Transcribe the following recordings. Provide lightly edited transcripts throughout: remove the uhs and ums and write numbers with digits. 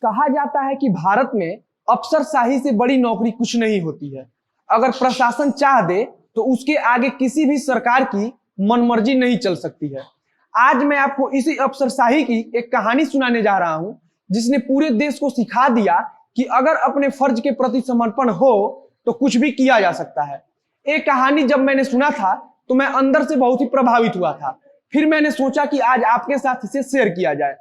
कहा जाता है कि भारत में अफसरशाही से बड़ी नौकरी कुछ नहीं होती है। अगर प्रशासन चाह दे तो उसके आगे किसी भी सरकार की मनमर्जी नहीं चल सकती है। आज मैं आपको इसी अफसरशाही की एक कहानी सुनाने जा रहा हूं, जिसने पूरे देश को सिखा दिया कि अगर अपने फर्ज के प्रति समर्पण हो तो कुछ भी किया जा सकता है। एक कहानी जब मैंने सुना था तो मैं अंदर से बहुत ही प्रभावित हुआ था। फिर मैंने सोचा कि आज आपके साथ इसे शेयर किया जाए।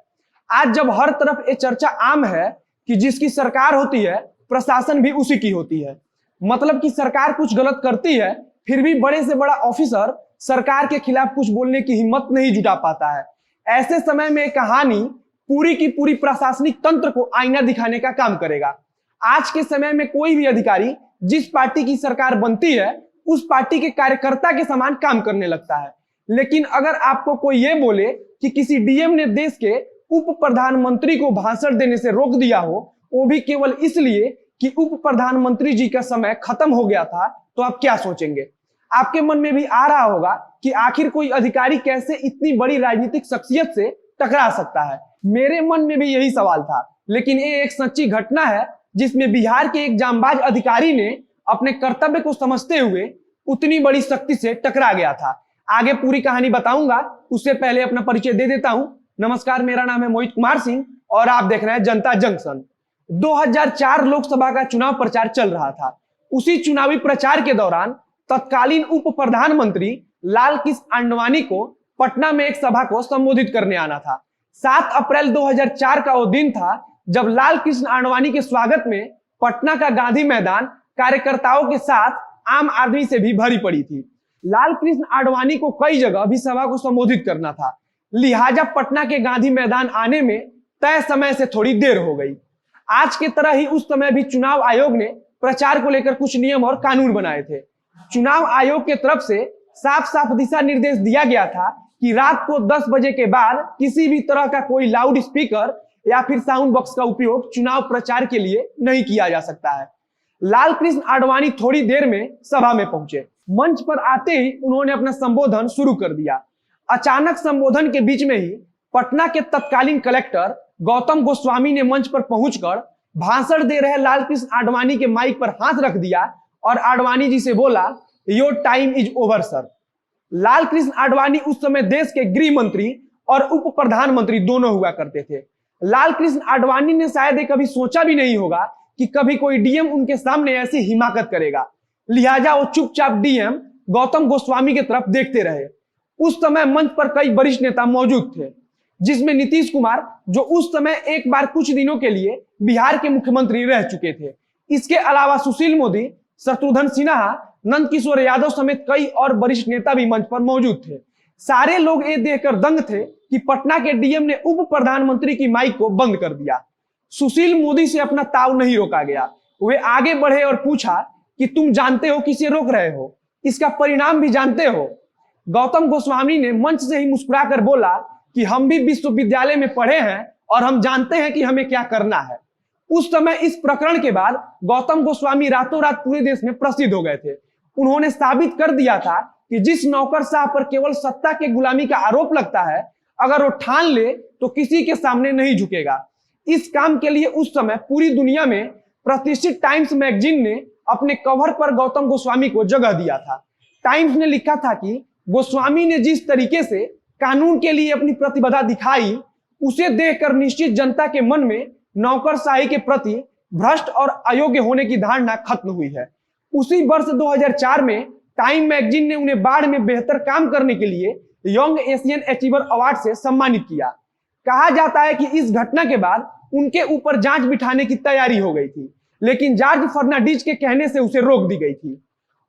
आज जब हर तरफ ये चर्चा आम है कि जिसकी सरकार होती है प्रशासन भी उसी की होती है, मतलब कि सरकार कुछ गलत करती है फिर भी बड़े से बड़ा ऑफिसर सरकार के खिलाफ कुछ बोलने की हिम्मत नहीं जुटा पाता है। ऐसे समय में एक कहानी पूरी की पूरी प्रशासनिक तंत्र को आईना दिखाने का काम करेगा। आज के समय में कोई भी अधिकारी जिस पार्टी की सरकार बनती है उस पार्टी के कार्यकर्ता के समान काम करने लगता है। लेकिन अगर आपको कोई ये बोले कि किसी डीएम ने देश के उप प्रधानमंत्री को भाषण देने से रोक दिया हो, वो भी केवल इसलिए कि उप प्रधानमंत्री जी का समय खत्म हो गया था, तो आप क्या सोचेंगे? आपके मन में भी आ रहा होगा कि आखिर कोई अधिकारी कैसे इतनी बड़ी राजनीतिक शख्सियत से टकरा सकता है। मेरे मन में भी यही सवाल था, लेकिन ये एक सच्ची घटना है जिसमें बिहार के एक जांबाज अधिकारी ने अपने कर्तव्य को समझते हुए उतनी बड़ी शक्ति से टकरा गया था। आगे पूरी कहानी बताऊंगा, उससे पहले अपना परिचय दे देता हूं। नमस्कार, मेरा नाम है मोहित कुमार सिंह और आप देख रहे हैं जनता जंक्शन। 2004 लोकसभा का चुनाव प्रचार चल रहा था। उसी चुनावी प्रचार के दौरान तत्कालीन उप प्रधानमंत्री लाल कृष्ण आडवाणी को पटना में एक सभा को संबोधित करने आना था। 7 अप्रैल 2004 का वो दिन था जब लाल कृष्ण आडवाणी के स्वागत में पटना का गांधी मैदान कार्यकर्ताओं के साथ आम आदमी से भी भरी पड़ी थी। लाल कृष्ण आडवाणी को कई जगह भी सभा को संबोधित करना था, लिहाजा पटना के गांधी मैदान आने में तय समय से थोड़ी देर हो गई। आज के तरह ही उस समय भी चुनाव आयोग ने प्रचार को लेकर कुछ नियम और कानून बनाए थे। चुनाव आयोग के तरफ से साफ साफ दिशा निर्देश दिया गया था कि रात को 10 बजे के बाद किसी भी तरह का कोई लाउड स्पीकर या फिर साउंड बॉक्स का उपयोग चुनाव प्रचार के लिए नहीं किया जा सकता है। लाल कृष्ण आडवाणी थोड़ी देर में सभा में पहुंचे। मंच पर आते ही उन्होंने अपना संबोधन शुरू कर दिया। अचानक संबोधन के बीच में ही पटना के तत्कालीन कलेक्टर गौतम गोस्वामी ने मंच पर पहुंचकर भाषण दे रहे लाल कृष्ण आडवाणी के माइक पर हाथ रख दिया और आडवाणी जी से बोला, your time is over sir. Lal Krishna Advani उस समय देश के गृह मंत्री और उप प्रधानमंत्री दोनों हुआ करते थे। लाल कृष्ण आडवाणी ने शायद कभी सोचा भी नहीं होगा कि कभी कोई डीएम उनके सामने ऐसी हिमाकत करेगा, लिहाजा वो चुपचाप डीएम गौतम गोस्वामी की तरफ देखते रहे। उस समय मंच पर कई वरिष्ठ नेता मौजूद थे, जिसमें नीतीश कुमार, जो उस समय एक बार कुछ दिनों के लिए बिहार के मुख्यमंत्री रह चुके थे। इसके अलावा सुशील मोदी, शत्रुघ्न सिन्हा, नंद किशोर यादव समेत कई और वरिष्ठ नेता भी मंच पर मौजूद थे। सारे लोग ये देखकर दंग थे कि पटना के डीएम ने उप प्रधानमंत्री की माइक को बंद कर दिया। सुशील मोदी से अपना ताव नहीं रोका गया। वे आगे बढ़े और पूछा कि तुम जानते हो किसे रोक रहे हो, इसका परिणाम भी जानते हो? गौतम गोस्वामी ने मंच से ही मुस्कुराकर बोला कि हम भी विश्वविद्यालय में पढ़े हैं और हम जानते हैं कि हमें क्या करना है। उस समय इस प्रकरण के बाद गौतम गोस्वामी रातों रात पूरे देश में प्रसिद्ध हो गए थे। उन्होंने साबित कर दिया था कि जिस नौकरशाह पर केवल सत्ता के गुलामी का आरोप लगता है, अगर वो ठान ले तो किसी के सामने नहीं झुकेगा। इस काम के लिए उस समय पूरी दुनिया में प्रतिष्ठित टाइम्स मैगजीन ने अपने कवर पर गौतम गोस्वामी को जगह दिया था। टाइम्स ने लिखा था कि गोस्वामी ने जिस तरीके से कानून के लिए अपनी प्रतिबद्धता दिखाई, उसे देखकर निश्चित जनता के मन में नौकरशाही के प्रति भ्रष्ट और अयोग्य होने की धारणा खत्म हुई है। उसी वर्ष 2004 में टाइम मैगजीन ने उन्हें बाढ़ में बेहतर काम करने के लिए यंग एशियन अचीवर अवार्ड से सम्मानित किया। कहा जाता है कि इस घटना के बाद उनके ऊपर जांच बिठाने की तैयारी हो गई थी, लेकिन जॉर्ज फर्नांडीज के कहने से उसे रोक दी गई थी।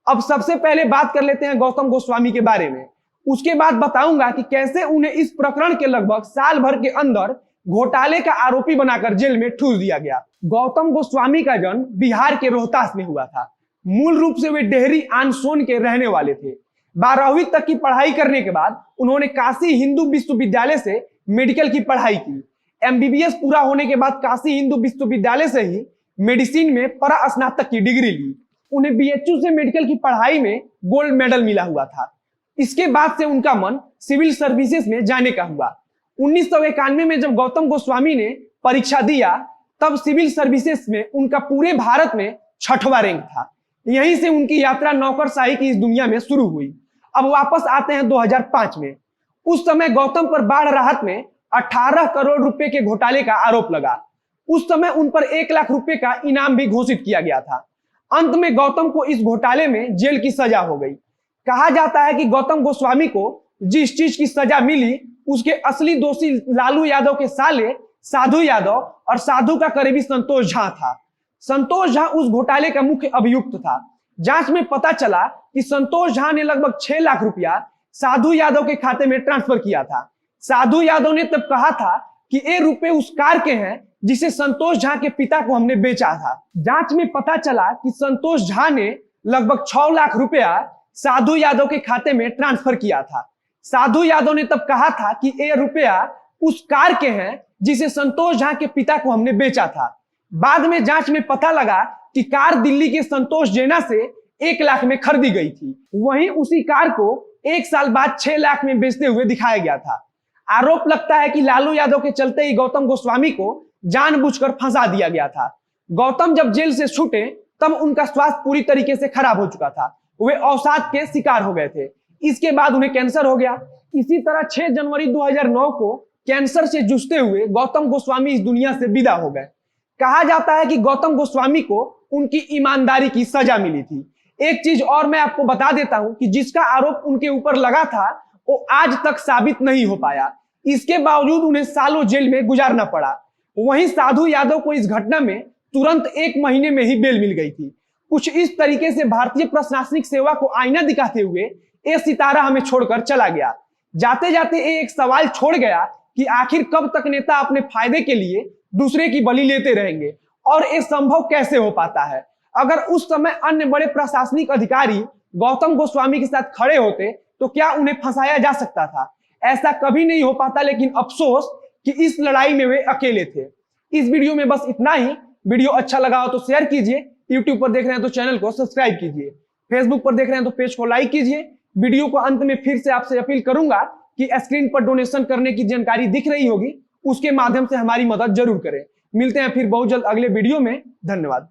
अब सबसे पहले बात कर लेते हैं गौतम गोस्वामी के बारे में। उसके बाद बताऊंगा कि कैसे उन्हें इस प्रकरण के लगभग साल भर के अंदर घोटाले का आरोपी बनाकर जेल में ठूस दिया गया। गौतम गोस्वामी का जन्म बिहार के रोहतास में हुआ था। मूल रूप से वे डेहरी आन सोन के रहने वाले थे। 12वीं तक की पढ़ाई करने के बाद उन्होंने काशी हिंदू विश्वविद्यालय से मेडिकल की पढ़ाई की। एमबीबीएस पूरा होने के बाद काशी हिंदू विश्वविद्यालय से ही मेडिसिन में परास्नातक की डिग्री ली। उन्हें बीएचयू से मेडिकल की पढ़ाई में गोल्ड मेडल मिला हुआ था। इसके बाद से उनका मन सिविल सर्विसेज में जाने का हुआ। 1991 में जब गौतम गोस्वामी ने परीक्षा दिया तब सिविल सर्विसेज में उनका पूरे भारत में 6वां रैंक था। यहीं से उनकी यात्रा नौकरशाही की इस दुनिया में शुरू हुई। अब वापस आते हैं 2005 में। उस समय गौतम पर बाढ़ राहत में 18 करोड़ रुपए के घोटाले का आरोप लगा। उस समय उन पर 1 लाख रुपए का इनाम भी घोषित किया गया था। अंत में गौतम को इस घोटाले में जेल की सजा हो गई। कहा जाता है कि गौतम गोस्वामी को जिस चीज की सजा मिली उसके असली दोषी लालू यादव के साले साधु यादव और साधु का करीबी संतोष झा था। संतोष झा उस घोटाले का मुख्य अभियुक्त था। जांच में पता चला कि संतोष झा ने लगभग 6 लाख रुपया साधु यादव के खाते में ट्रांसफर किया था। साधु यादव ने तब कहा था कि ये रुपए उस कार के हैं जिसे संतोष झा के पिता को हमने बेचा था। जांच में पता चला कि संतोष झा ने लगभग 6 लाख रुपया साधु यादव के खाते में ट्रांसफर किया था। साधु यादव ने तब कहा था कि ये रुपया उस कार के हैं जिसे संतोष झा के पिता को हमने बेचा था। बाद में जांच में पता लगा कि कार दिल्ली के संतोष जैना से 1 लाख में खरीदी गई थी। वहीं उसी कार को 1 साल बाद 6 लाख में बेचते हुए दिखाया गया था। आरोप लगता है कि लालू यादव के चलते ही गौतम गोस्वामी को जानबूझकर फंसा दिया गया था। गौतम जब जेल से छूटे तब उनका स्वास्थ्य पूरी तरीके से खराब हो चुका था। वे अवसाद के शिकार हो गए थे। इसके बाद उन्हें कैंसर हो गया। इसी तरह 6 जनवरी 2009 को कैंसर से जूझते हुए गौतम गोस्वामी इस दुनिया से विदा हो गए। कहा जाता है कि गौतम गोस्वामी को उनकी ईमानदारी की सजा मिली थी। एक चीज और मैं आपको बता देता हूं कि जिसका आरोप उनके ऊपर लगा था वो आज तक साबित नहीं हो पाया। इसके बावजूद उन्हें सालों जेल में गुजारना पड़ा। वहीं साधु यादव को इस घटना में तुरंत 1 महीने में ही बेल मिल गई थी। कुछ इस तरीके से भारतीय प्रशासनिक सेवा को आईना दिखाते हुए ये सितारा हमें छोड़कर चला गया। जाते जाते ये एक सवाल छोड़ गया कि आखिर कब तक नेता अपने फायदे के लिए दूसरे की बलि लेते रहेंगे और ये संभव कैसे हो पाता है। अगर उस समय अन्य बड़े प्रशासनिक अधिकारी गौतम गोस्वामी के साथ खड़े होते तो क्या उन्हें फंसाया जा सकता था? ऐसा कभी नहीं हो पाता, लेकिन अफसोस कि इस लड़ाई में वे अकेले थे। इस वीडियो में बस इतना ही। वीडियो अच्छा लगा हो तो शेयर कीजिए। यूट्यूब पर देख रहे हैं तो चैनल को सब्सक्राइब कीजिए। फेसबुक पर देख रहे हैं तो पेज को लाइक कीजिए। वीडियो को अंत में फिर से आपसे अपील करूंगा कि स्क्रीन पर डोनेशन करने की जानकारी दिख रही होगी, उसके माध्यम से हमारी मदद जरूर करें। मिलते हैं फिर बहुत जल्द अगले वीडियो में। धन्यवाद।